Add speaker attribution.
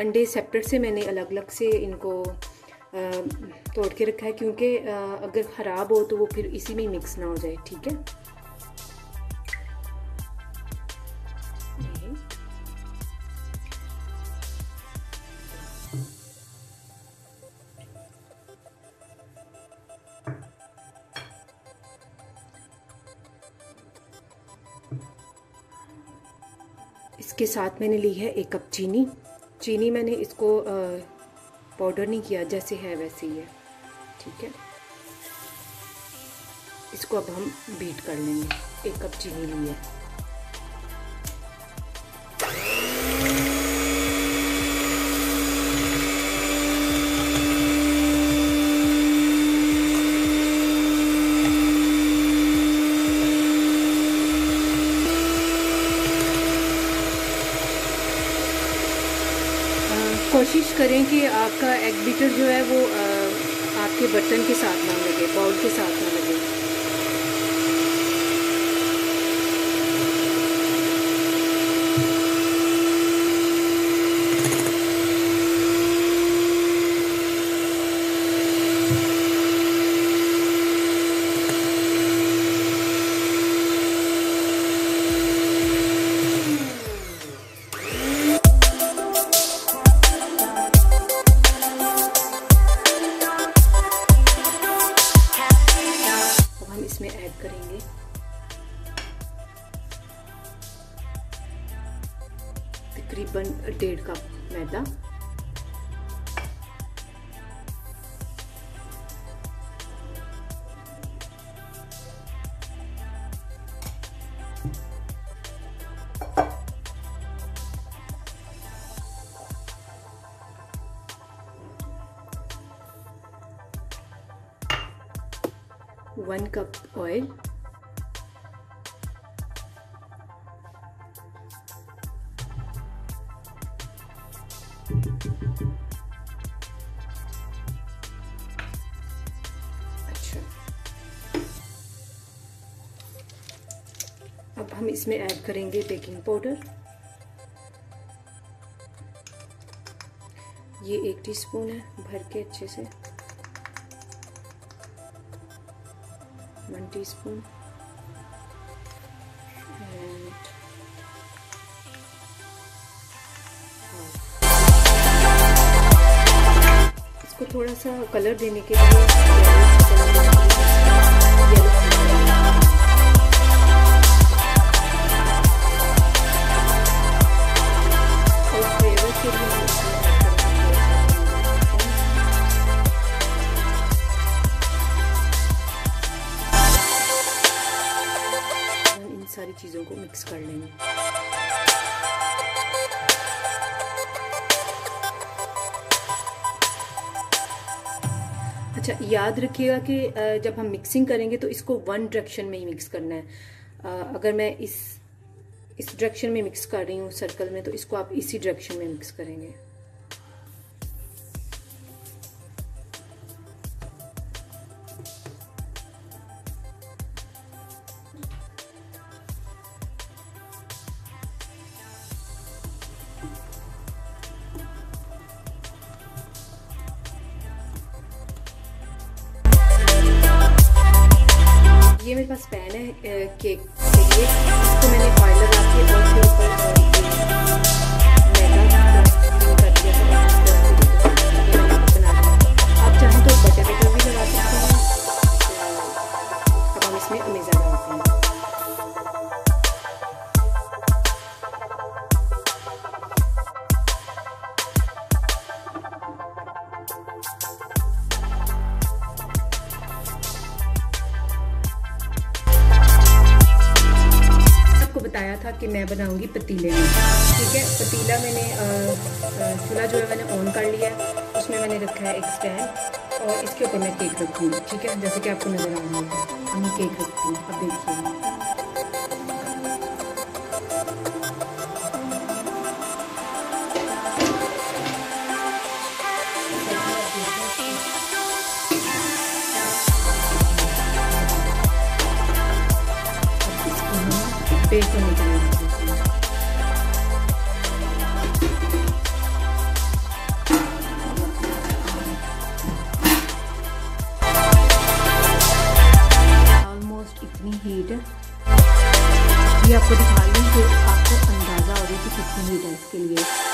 Speaker 1: अंडे सेपरेट से मैंने अलग अलग से इनको तोड़ के रखा है, क्योंकि अगर ख़राब हो तो वो फिर इसी में मिक्स ना हो जाए। ठीक है, इसके साथ मैंने ली है 1 कप चीनी। चीनी मैंने इसको पाउडर नहीं किया, जैसे है वैसे ही है। ठीक है, इसको अब हम बीट कर लेंगे। 1 कप चीनी ली है। कोशिश करें कि आपका एग बीटर जो है वो आपके बर्तन के साथ ना लगे, बाउल के साथ ना लगे। इसमें ऐड करेंगे तकरीबन 1.5 कप मैदा। वन कप ऑयल, अच्छा। अब हम इसमें ऐड करेंगे बेकिंग पाउडर। ये 1 टीस्पून है, भर के अच्छे से। 1 टीस्पून इसको थोड़ा सा कलर देने के लिए और फ्लेवर के लिए सारी चीज़ों को मिक्स कर लेंगे। अच्छा, याद रखिएगा कि जब हम मिक्सिंग करेंगे तो इसको 1 डायरेक्शन में ही मिक्स करना है। अगर मैं इस डायरेक्शन में मिक्स कर रही हूँ सर्कल में, तो इसको आप इसी डायरेक्शन में मिक्स करेंगे। ये मेरे पास पैन है केक के लिए। इसको मैंने ऑयल लगा के और उसके ऊपर मैदा कर दिया था। आप चाहें तो बटर पेपर भी लगा सकते हैं। अब हम इसमें अमेज़ा डालते हैं। था कि मैं बनाऊंगी पतीले में। ठीक है, पतीला मैंने चूल्हा जो है मैंने ऑन कर लिया है, उसमें मैंने रखा है एक स्टैंड और इसके ऊपर मैं केक रखूँगी। ठीक है, जैसे कि आपको नज़र आ रहा है मैं केक रखती हूँ। अब देखिए बेक होने के लिए ऑलमोस्ट इतनी हीट है। ये आपको दिखा रही हूँ कि आपको अंदाज़ा हो रही है कि कितनी हीट है इसके लिए।